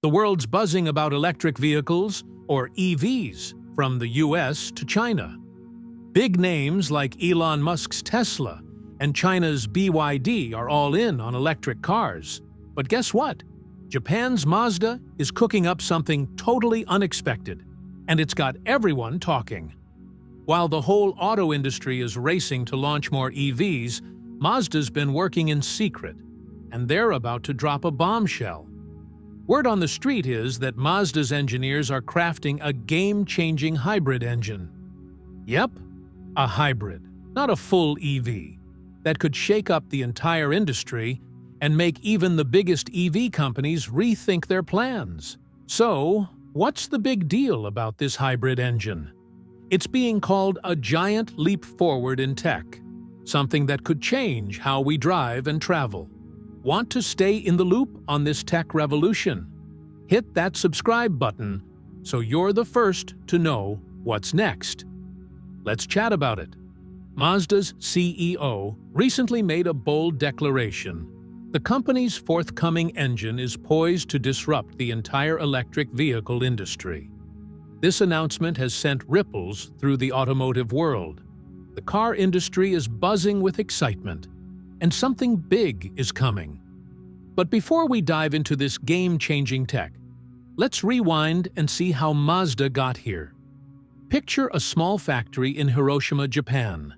The world's buzzing about electric vehicles, or EVs, from the US to China. Big names like Elon Musk's Tesla and China's BYD are all in on electric cars. But guess what? Japan's Mazda is cooking up something totally unexpected, and it's got everyone talking. While the whole auto industry is racing to launch more EVs, Mazda's been working in secret, and they're about to drop a bombshell. Word on the street is that Mazda's engineers are crafting a game-changing hybrid engine. Yep, a hybrid, not a full EV, that could shake up the entire industry and make even the biggest EV companies rethink their plans. So, what's the big deal about this hybrid engine? It's being called a giant leap forward in tech, something that could change how we drive and travel. Want to stay in the loop on this tech revolution? Hit that subscribe button so you're the first to know what's next. Let's chat about it. Mazda's CEO recently made a bold declaration. The company's forthcoming engine is poised to disrupt the entire electric vehicle industry. This announcement has sent ripples through the automotive world. The car industry is buzzing with excitement, and something big is coming. But before we dive into this game-changing tech, let's rewind and see how Mazda got here. Picture a small factory in Hiroshima, Japan,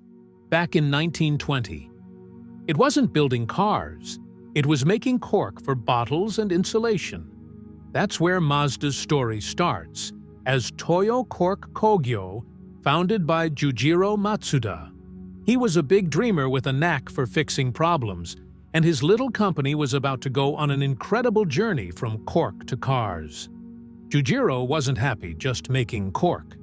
back in 1920. It wasn't building cars, it was making cork for bottles and insulation. That's where Mazda's story starts, as Toyo Cork Kogyo, founded by Jujiro Matsuda. He was a big dreamer with a knack for fixing problems, and his little company was about to go on an incredible journey from cork to cars. Jujiro wasn't happy just making cork.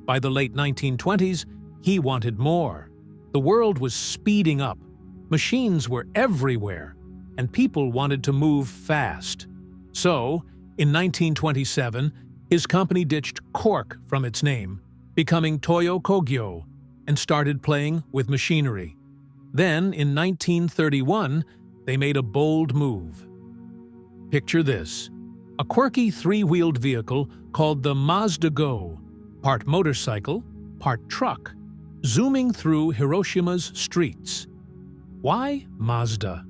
By the late 1920s, he wanted more. The world was speeding up, machines were everywhere, and people wanted to move fast. So, in 1927, his company ditched cork from its name, becoming Toyo Kogyo, and started playing with machinery. Then, in 1931, they made a bold move. Picture this: a quirky three-wheeled vehicle called the Mazda Go, part motorcycle, part truck, zooming through Hiroshima's streets. Why Mazda?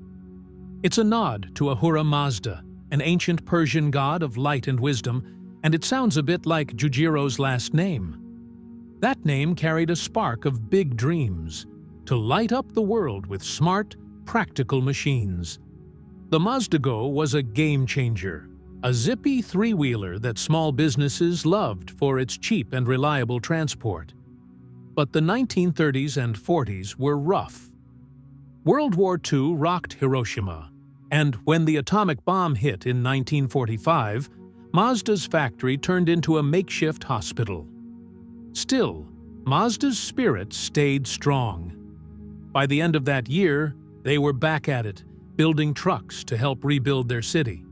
It's a nod to Ahura Mazda, an ancient Persian god of light and wisdom, and it sounds a bit like Jujiro's last name. That name carried a spark of big dreams, to light up the world with smart, practical machines. The Mazda Go was a game-changer, a zippy three-wheeler that small businesses loved for its cheap and reliable transport. But the 1930s and 40s were rough. World War II rocked Hiroshima, and when the atomic bomb hit in 1945, Mazda's factory turned into a makeshift hospital. Still, Mazda's spirit stayed strong. By the end of that year, they were back at it, building trucks to help rebuild their city.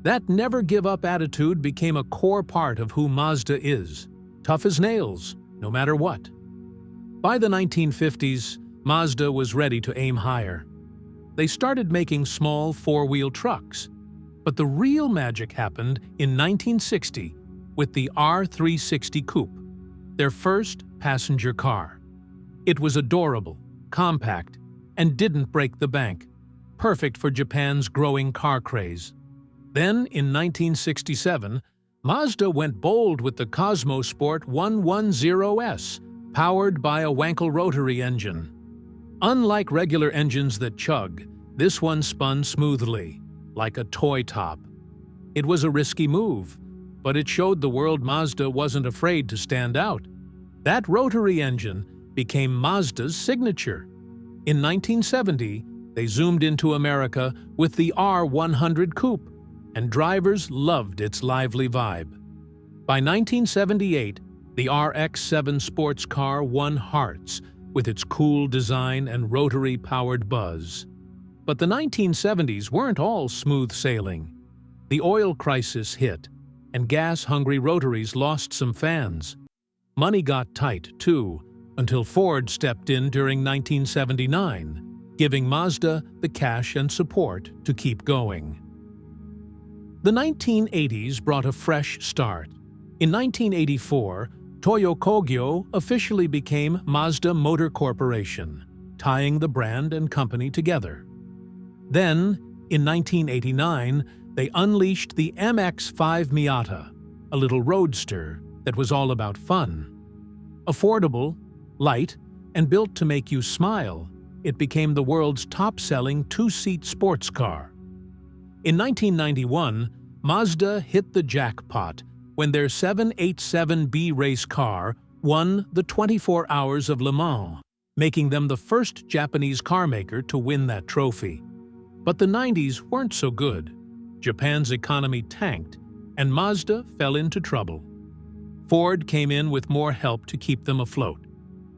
That never-give-up attitude became a core part of who Mazda is, tough as nails, no matter what. By the 1950s, Mazda was ready to aim higher. They started making small four-wheel trucks, but the real magic happened in 1960 with the R360 Coupe, their first passenger car. It was adorable, compact, and didn't break the bank, perfect for Japan's growing car craze. Then, in 1967, Mazda went bold with the Cosmo Sport 110S, powered by a Wankel rotary engine. Unlike regular engines that chug, this one spun smoothly, like a toy top. It was a risky move, but it showed the world Mazda wasn't afraid to stand out. That rotary engine became Mazda's signature. In 1970, they zoomed into America with the R100 Coupe, and drivers loved its lively vibe. By 1978, the RX-7 sports car won hearts with its cool design and rotary-powered buzz. But the 1970s weren't all smooth sailing. The oil crisis hit, and gas-hungry rotaries lost some fans. Money got tight, too, until Ford stepped in during 1979, giving Mazda the cash and support to keep going. The 1980s brought a fresh start. In 1984, Toyo Kogyo officially became Mazda Motor Corporation, tying the brand and company together. Then, in 1989, they unleashed the MX-5 Miata, a little roadster that was all about fun. Affordable, light, and built to make you smile, it became the world's top-selling two-seat sports car. In 1991, Mazda hit the jackpot when their 787B race car won the 24 Hours of Le Mans, making them the first Japanese carmaker to win that trophy. But the 90s weren't so good. Japan's economy tanked, and Mazda fell into trouble. Ford came in with more help to keep them afloat.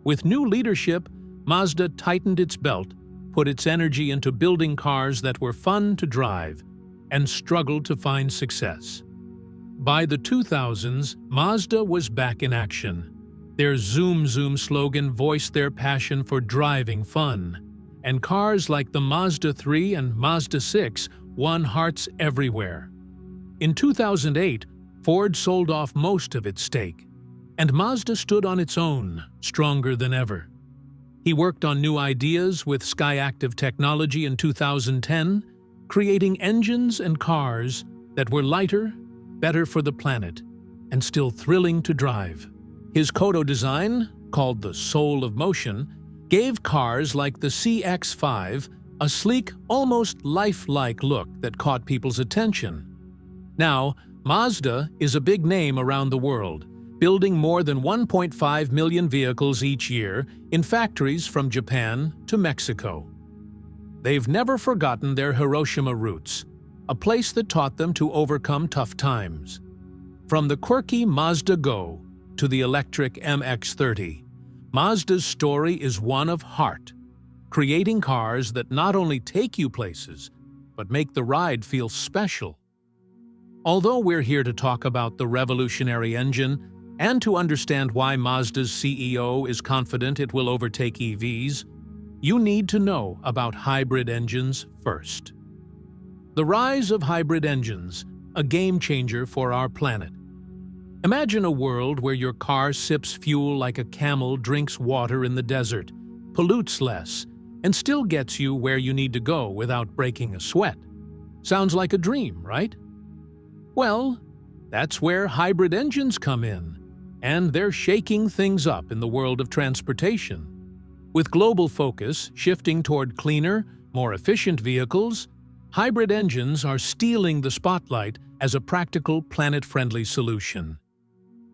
With new leadership, Mazda tightened its belt, put its energy into building cars that were fun to drive, and struggled to find success. By the 2000s, Mazda was back in action. Their Zoom Zoom slogan voiced their passion for driving fun, and cars like the Mazda 3 and Mazda 6 won hearts everywhere. In 2008, Ford sold off most of its stake, and Mazda stood on its own, stronger than ever. He worked on new ideas with Skyactiv technology in 2010, creating engines and cars that were lighter, better for the planet, and still thrilling to drive. His Kodo design, called the soul of motion, gave cars like the CX-5 a sleek, almost lifelike look that caught people's attention. Now, Mazda is a big name around the world, building more than 1.5 million vehicles each year in factories from Japan to Mexico. They've never forgotten their Hiroshima roots, a place that taught them to overcome tough times. From the quirky Mazda Go to the electric MX-30, Mazda's story is one of heart, creating cars that not only take you places, but make the ride feel special. Although we're here to talk about the revolutionary engine and to understand why Mazda's CEO is confident it will overtake EVs, you need to know about hybrid engines first. The rise of hybrid engines, a game-changer for our planet. Imagine a world where your car sips fuel like a camel drinks water in the desert, pollutes less, and still gets you where you need to go without breaking a sweat. Sounds like a dream, right? Well, that's where hybrid engines come in, and they're shaking things up in the world of transportation. With global focus shifting toward cleaner, more efficient vehicles, hybrid engines are stealing the spotlight as a practical, planet-friendly solution.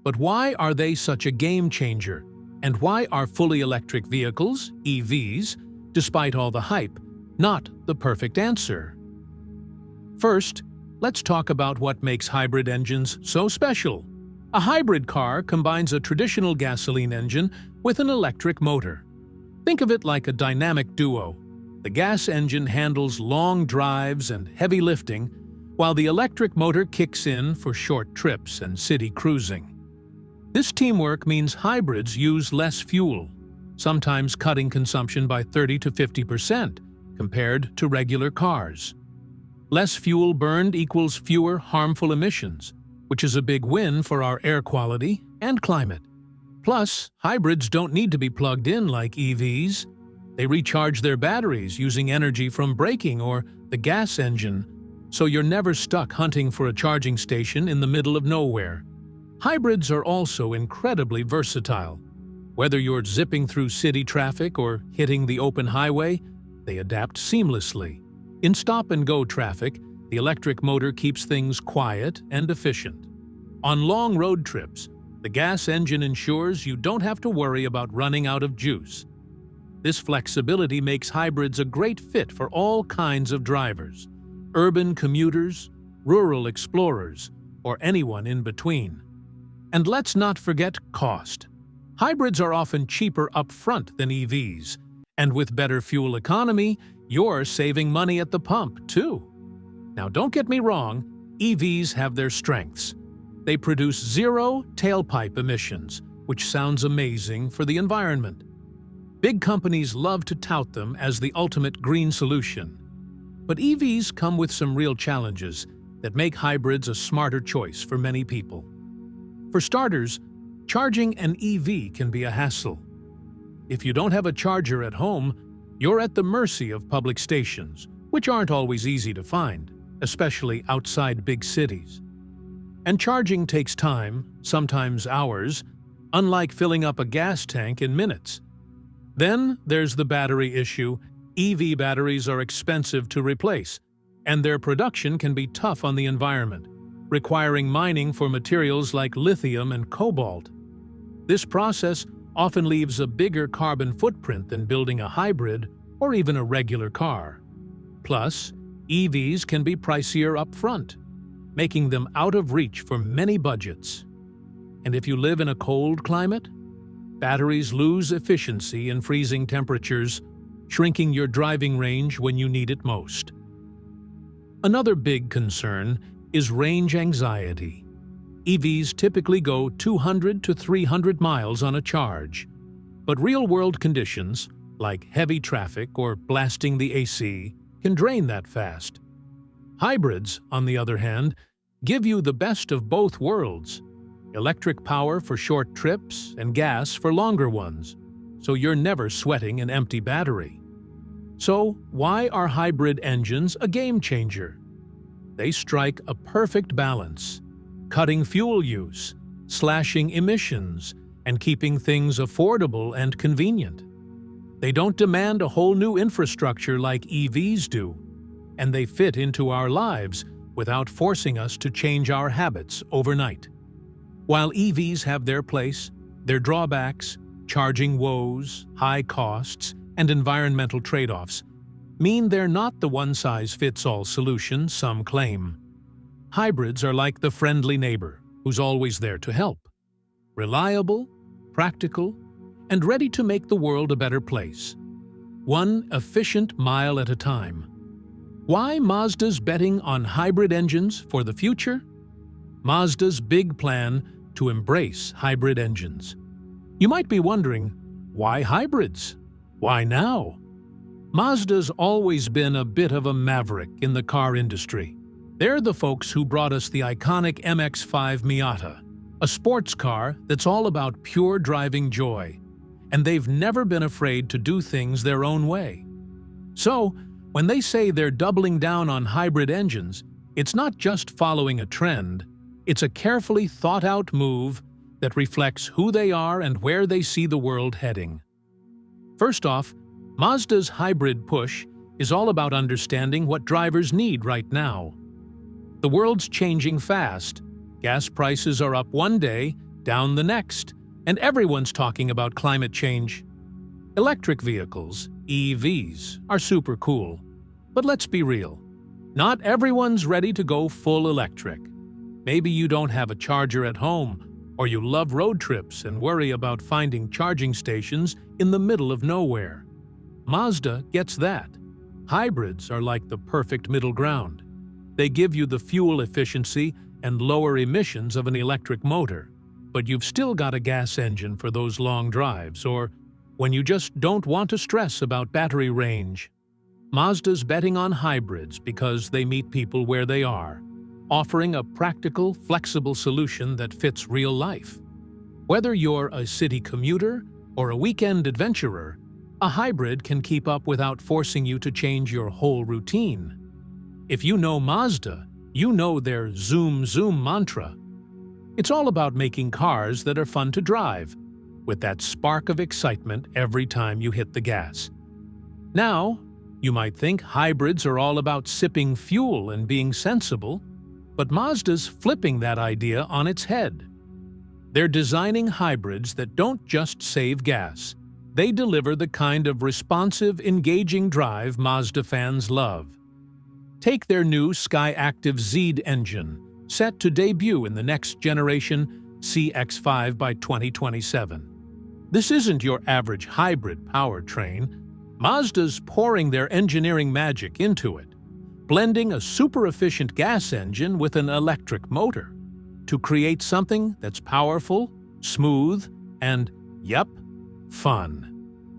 But why are they such a game-changer, and why are fully electric vehicles, EVs, despite all the hype, not the perfect answer? First, let's talk about what makes hybrid engines so special. A hybrid car combines a traditional gasoline engine with an electric motor. Think of it like a dynamic duo. The gas engine handles long drives and heavy lifting, while the electric motor kicks in for short trips and city cruising. This teamwork means hybrids use less fuel, sometimes cutting consumption by 30 to 50% compared to regular cars. Less fuel burned equals fewer harmful emissions, which is a big win for our air quality and climate. Plus, hybrids don't need to be plugged in like EVs. They recharge their batteries using energy from braking or the gas engine, so you're never stuck hunting for a charging station in the middle of nowhere. Hybrids are also incredibly versatile. Whether you're zipping through city traffic or hitting the open highway, they adapt seamlessly. In stop-and-go traffic, the electric motor keeps things quiet and efficient. On long road trips, the gas engine ensures you don't have to worry about running out of juice. This flexibility makes hybrids a great fit for all kinds of drivers, urban commuters, rural explorers, or anyone in between. And let's not forget cost. Hybrids are often cheaper up front than EVs, and with better fuel economy, you're saving money at the pump, too. Now, don't get me wrong, EVs have their strengths. They produce zero tailpipe emissions, which sounds amazing for the environment. Big companies love to tout them as the ultimate green solution. But EVs come with some real challenges that make hybrids a smarter choice for many people. For starters, charging an EV can be a hassle. If you don't have a charger at home, you're at the mercy of public stations, which aren't always easy to find, especially outside big cities. And charging takes time, sometimes hours, unlike filling up a gas tank in minutes. Then there's the battery issue. EV batteries are expensive to replace, and their production can be tough on the environment, requiring mining for materials like lithium and cobalt. This process often leaves a bigger carbon footprint than building a hybrid or even a regular car. Plus, EVs can be pricier up front, making them out of reach for many budgets. And if you live in a cold climate, batteries lose efficiency in freezing temperatures, shrinking your driving range when you need it most. Another big concern is range anxiety. EVs typically go 200 to 300 miles on a charge, but real-world conditions, like heavy traffic or blasting the AC, can drain that fast. Hybrids, on the other hand, give you the best of both worlds: electric power for short trips and gas for longer ones, so you're never sweating an empty battery. So, why are hybrid engines a game changer? They strike a perfect balance, cutting fuel use, slashing emissions, and keeping things affordable and convenient. They don't demand a whole new infrastructure like EVs do, and they fit into our lives without forcing us to change our habits overnight. While EVs have their place, their drawbacks, charging woes, high costs, and environmental trade-offs, mean they're not the one-size-fits-all solution some claim. Hybrids are like the friendly neighbor who's always there to help. Reliable, practical, and ready to make the world a better place. One efficient mile at a time. Why Mazda's betting on hybrid engines for the future? Mazda's big plan to embrace hybrid engines. You might be wondering, why hybrids? Why now? Mazda's always been a bit of a maverick in the car industry. They're the folks who brought us the iconic MX-5 Miata, a sports car that's all about pure driving joy, and they've never been afraid to do things their own way. So, when they say they're doubling down on hybrid engines, it's not just following a trend, it's a carefully thought-out move that reflects who they are and where they see the world heading. First off, Mazda's hybrid push is all about understanding what drivers need right now. The world's changing fast. Gas prices are up one day, down the next, and everyone's talking about climate change. Electric vehicles, EVs, are super cool. But let's be real. Not everyone's ready to go full electric. Maybe you don't have a charger at home, or you love road trips and worry about finding charging stations in the middle of nowhere. Mazda gets that. Hybrids are like the perfect middle ground. They give you the fuel efficiency and lower emissions of an electric motor, but you've still got a gas engine for those long drives or when you just don't want to stress about battery range. Mazda's betting on hybrids because they meet people where they are, offering a practical, flexible solution that fits real life. Whether you're a city commuter or a weekend adventurer, a hybrid can keep up without forcing you to change your whole routine. If you know Mazda, you know their zoom zoom mantra. It's all about making cars that are fun to drive, with that spark of excitement every time you hit the gas. Now, you might think hybrids are all about sipping fuel and being sensible, but Mazda's flipping that idea on its head. They're designing hybrids that don't just save gas. They deliver the kind of responsive, engaging drive Mazda fans love. Take their new Skyactiv-Z engine, set to debut in the next generation CX-5 by 2027. This isn't your average hybrid powertrain. Mazda's pouring their engineering magic into it, blending a super-efficient gas engine with an electric motor to create something that's powerful, smooth, and, yep, fun.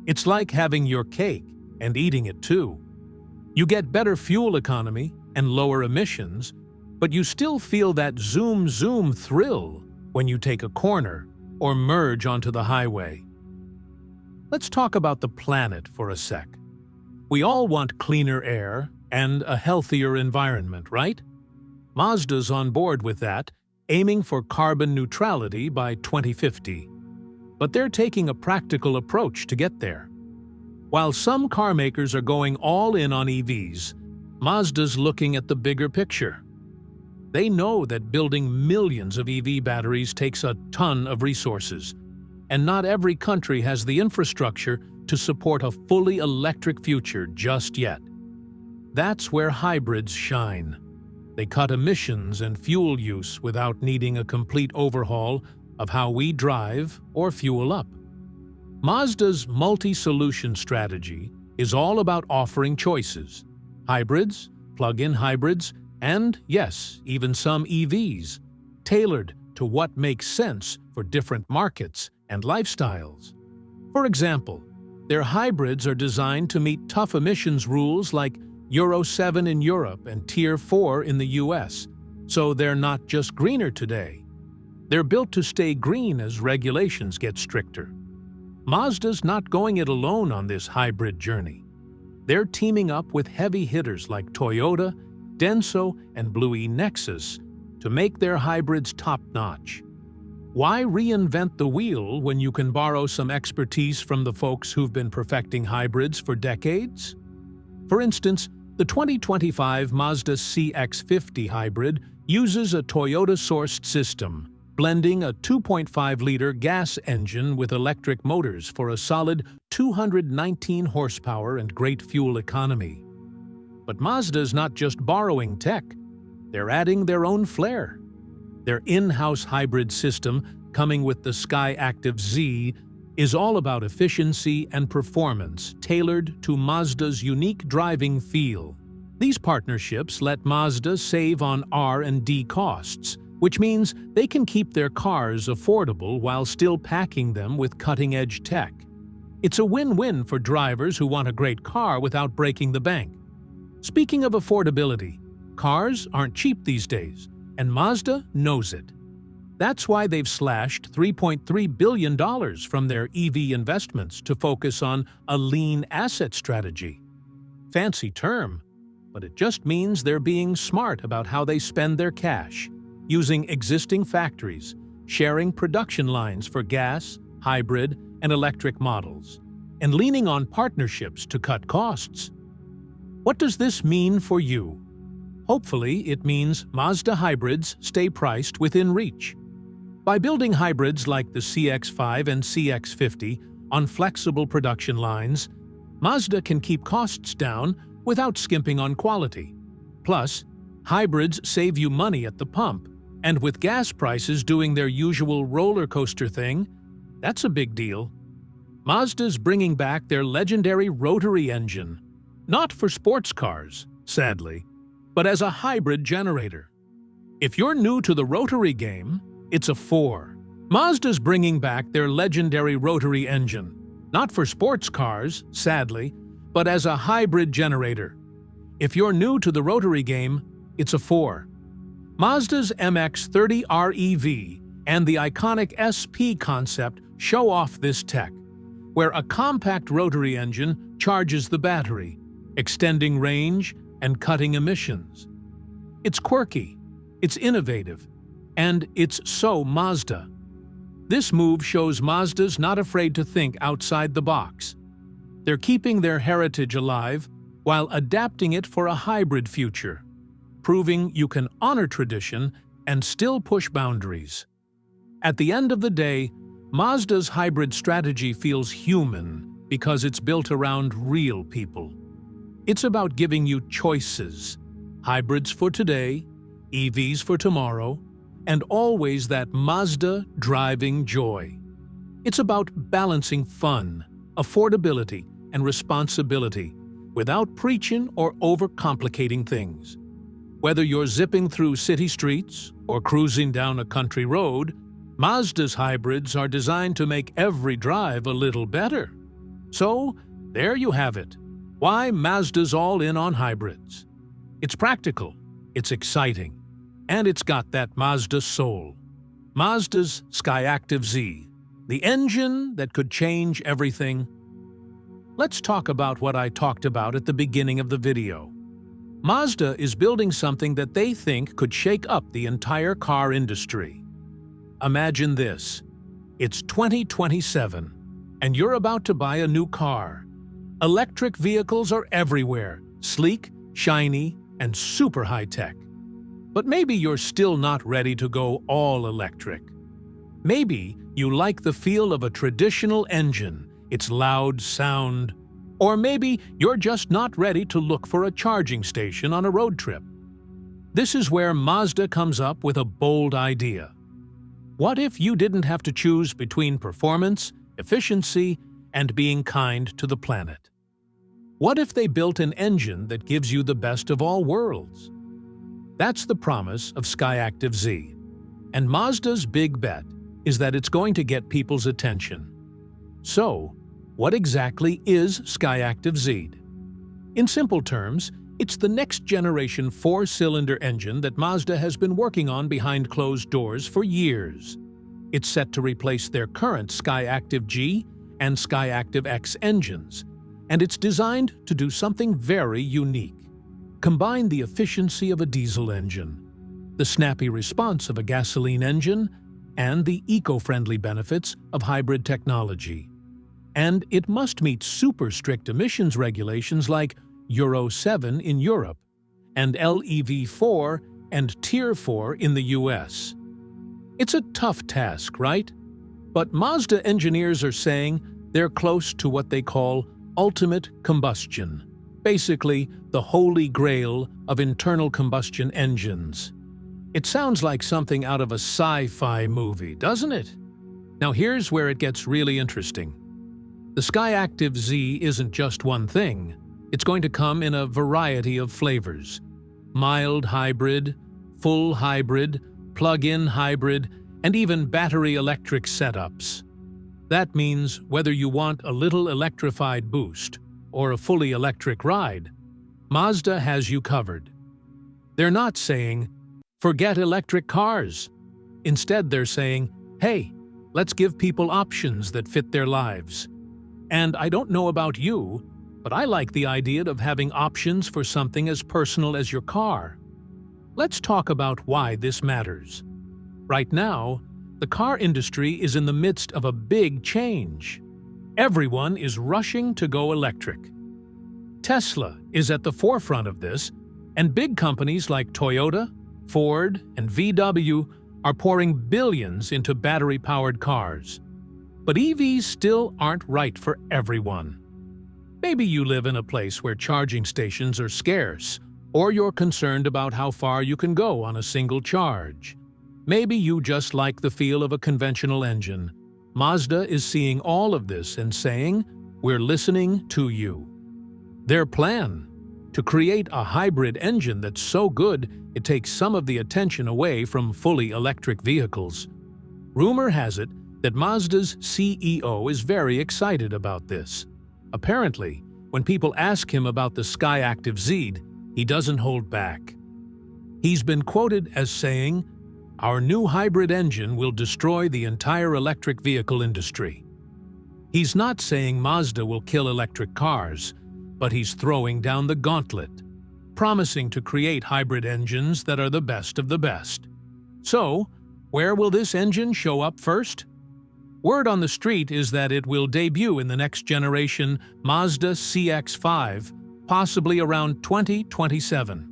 It's like having your cake and eating it too. You get better fuel economy and lower emissions, But you still feel that zoom thrill when you take a corner or merge onto the highway. Let's talk about the planet for a sec. We all want cleaner air and a healthier environment, right? Mazda's on board with that, aiming for carbon neutrality by 2050. But they're taking a practical approach to get there. While some car makers are going all in on EVs, Mazda's looking at the bigger picture. They know that building millions of EV batteries takes a ton of resources, and not every country has the infrastructure to support a fully electric future just yet. That's where hybrids shine. They cut emissions and fuel use without needing a complete overhaul of how we drive or fuel up. Mazda's multi-solution strategy is all about offering choices: hybrids, plug-in hybrids, and, yes, even some EVs, tailored to what makes sense for different markets and lifestyles. For example, their hybrids are designed to meet tough emissions rules like Euro 7 in Europe and Tier 4 in the US, so they're not just greener today. They're built to stay green as regulations get stricter. Mazda's not going it alone on this hybrid journey. They're teaming up with heavy hitters like Toyota, Denso, and Blue E Nexus to make their hybrids top-notch. Why reinvent the wheel when you can borrow some expertise from the folks who've been perfecting hybrids for decades? For instance, the 2025 Mazda CX-50 hybrid uses a Toyota-sourced system, blending a 2.5-liter gas engine with electric motors for a solid 219 horsepower and great fuel economy. But Mazda's not just borrowing tech, they're adding their own flair. Their in-house hybrid system, coming with the Skyactiv-Z, is all about efficiency and performance tailored to Mazda's unique driving feel. These partnerships let Mazda save on R&D costs, which means they can keep their cars affordable while still packing them with cutting-edge tech. It's a win-win for drivers who want a great car without breaking the bank. Speaking of affordability, cars aren't cheap these days, and Mazda knows it. That's why they've slashed $3.3 billion from their EV investments to focus on a lean asset strategy. Fancy term, but it just means they're being smart about how they spend their cash, using existing factories, sharing production lines for gas, hybrid, and electric models, and leaning on partnerships to cut costs. What does this mean for you? Hopefully, it means Mazda hybrids stay priced within reach. By building hybrids like the CX-5 and CX-50 on flexible production lines, Mazda can keep costs down without skimping on quality. Plus, hybrids save you money at the pump, and with gas prices doing their usual roller coaster thing, that's a big deal. Mazda's bringing back their legendary rotary engine, not for sports cars, sadly, but as a hybrid generator. If you're new to the rotary game, it's a 4. Mazda's bringing back their legendary rotary engine, not for sports cars, sadly, but as a hybrid generator. If you're new to the rotary game, it's a 4. Mazda's MX-30 REV and the iconic SP concept show off this tech, where a compact rotary engine charges the battery, extending range and cutting emissions. It's quirky, it's innovative, and it's so Mazda. This move shows Mazda's not afraid to think outside the box. They're keeping their heritage alive while adapting it for a hybrid future, proving you can honor tradition and still push boundaries. At the end of the day, Mazda's hybrid strategy feels human because it's built around real people. It's about giving you choices, hybrids for today, EVs for tomorrow, and always that Mazda driving joy. It's about balancing fun, affordability, and responsibility without preaching or overcomplicating things. Whether you're zipping through city streets or cruising down a country road, Mazda's hybrids are designed to make every drive a little better. So, there you have it. Why Mazda's all in on hybrids. It's practical, it's exciting, And it's got that Mazda soul. Mazda's Skyactiv-Z, the engine that could change everything. Let's talk about what I talked about at the beginning of the video. Mazda is building something that they think could shake up the entire car industry. Imagine this. It's 2027, and you're about to buy a new car. Electric vehicles are everywhere, sleek, shiny, and super high-tech. But maybe you're still not ready to go all electric. Maybe you like the feel of a traditional engine, its loud sound, or maybe you're just not ready to look for a charging station on a road trip. This is where Mazda comes up with a bold idea. What if you didn't have to choose between performance, efficiency, and being kind to the planet? What if they built an engine that gives you the best of all worlds? That's the promise of Skyactiv-Z. And Mazda's big bet is that it's going to get people's attention. So, what exactly is Skyactiv-Z? In simple terms, it's the next-generation four-cylinder engine that Mazda has been working on behind closed doors for years. It's set to replace their current Skyactiv-G and Skyactiv-X engines, and it's designed to do something very unique. Combine the efficiency of a diesel engine, the snappy response of a gasoline engine, and the eco-friendly benefits of hybrid technology. And it must meet super strict emissions regulations like Euro 7 in Europe and LEV4 and Tier 4 in the US. It's a tough task, right? But Mazda engineers are saying they're close to what they call ultimate combustion. Basically, the holy grail of internal combustion engines. It sounds like something out of a sci-fi movie, doesn't it? Now here's where it gets really interesting. The Skyactiv-Z isn't just one thing. It's going to come in a variety of flavors. Mild hybrid, full hybrid, plug-in hybrid, and even battery electric setups. That means whether you want a little electrified boost or a fully electric ride, Mazda has you covered. They're not saying, forget electric cars. Instead, they're saying, hey, let's give people options that fit their lives. And I don't know about you, but I like the idea of having options for something as personal as your car. Let's talk about why this matters. Right now, the car industry is in the midst of a big change. Everyone is rushing to go electric. Tesla is at the forefront of this, and big companies like Toyota, Ford, and VW are pouring billions into battery-powered cars. But EVs still aren't right for everyone. Maybe you live in a place where charging stations are scarce, or you're concerned about how far you can go on a single charge. Maybe you just like the feel of a conventional engine. Mazda is seeing all of this and saying, we're listening to you. Their plan? To create a hybrid engine that's so good it takes some of the attention away from fully electric vehicles. Rumor has it that Mazda's CEO is very excited about this. Apparently, when people ask him about the Skyactiv-Z, he doesn't hold back. He's been quoted as saying, "Our new hybrid engine will destroy the entire electric vehicle industry." He's not saying Mazda will kill electric cars, but he's throwing down the gauntlet, promising to create hybrid engines that are the best of the best. So, where will this engine show up first? Word on the street is that it will debut in the next generation Mazda CX-5, possibly around 2027.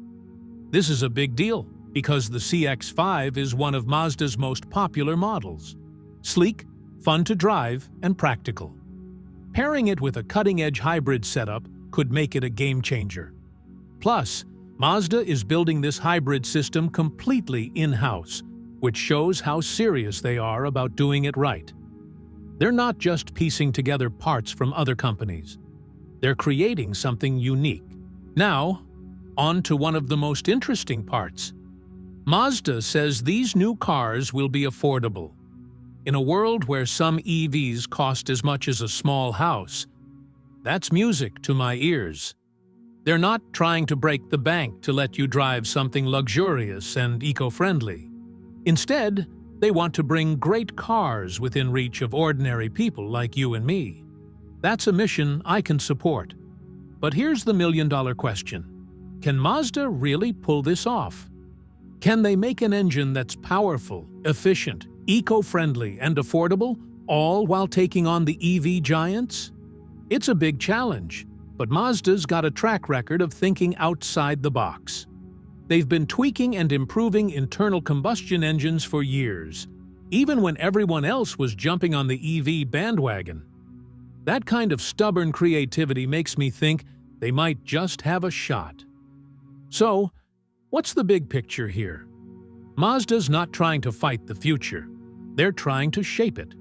This is a big deal because the CX-5 is one of Mazda's most popular models. Sleek, fun to drive, and practical. Pairing it with a cutting-edge hybrid setup could make it a game-changer. Plus, Mazda is building this hybrid system completely in-house, which shows how serious they are about doing it right. They're not just piecing together parts from other companies. They're creating something unique. Now, on to one of the most interesting parts. Mazda says these new cars will be affordable. In a world where some EVs cost as much as a small house, that's music to my ears. They're not trying to break the bank to let you drive something luxurious and eco-friendly. Instead, they want to bring great cars within reach of ordinary people like you and me. That's a mission I can support. But here's the million-dollar question. Can Mazda really pull this off? Can they make an engine that's powerful, efficient, eco-friendly, and affordable, all while taking on the EV giants? It's a big challenge, but Mazda's got a track record of thinking outside the box. They've been tweaking and improving internal combustion engines for years, even when everyone else was jumping on the EV bandwagon. That kind of stubborn creativity makes me think they might just have a shot. So, what's the big picture here? Mazda's not trying to fight the future. They're trying to shape it.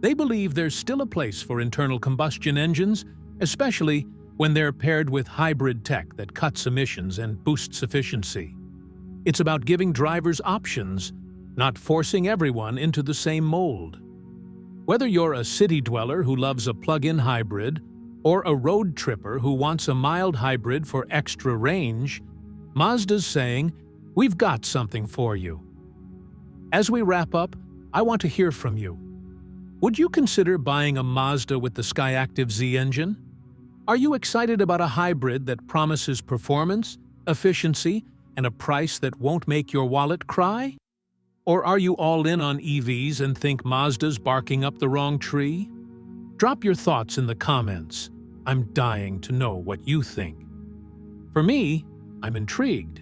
They believe there's still a place for internal combustion engines, especially when they're paired with hybrid tech that cuts emissions and boosts efficiency. It's about giving drivers options, not forcing everyone into the same mold. Whether you're a city dweller who loves a plug-in hybrid or a road tripper who wants a mild hybrid for extra range, Mazda's saying, "We've got something for you." As we wrap up, I want to hear from you. Would you consider buying a Mazda with the Skyactiv-Z engine? Are you excited about a hybrid that promises performance, efficiency, and a price that won't make your wallet cry? Or are you all in on EVs and think Mazda's barking up the wrong tree? Drop your thoughts in the comments. I'm dying to know what you think. For me, I'm intrigued.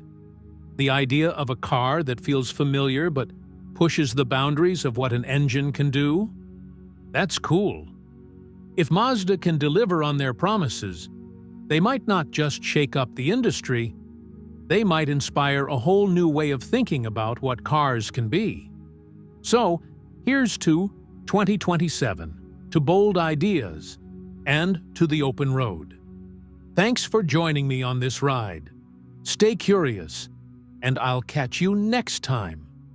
The idea of a car that feels familiar but pushes the boundaries of what an engine can do? That's cool. If Mazda can deliver on their promises, they might not just shake up the industry, they might inspire a whole new way of thinking about what cars can be. So, here's to 2027, to bold ideas, and to the open road. Thanks for joining me on this ride. Stay curious, and I'll catch you next time.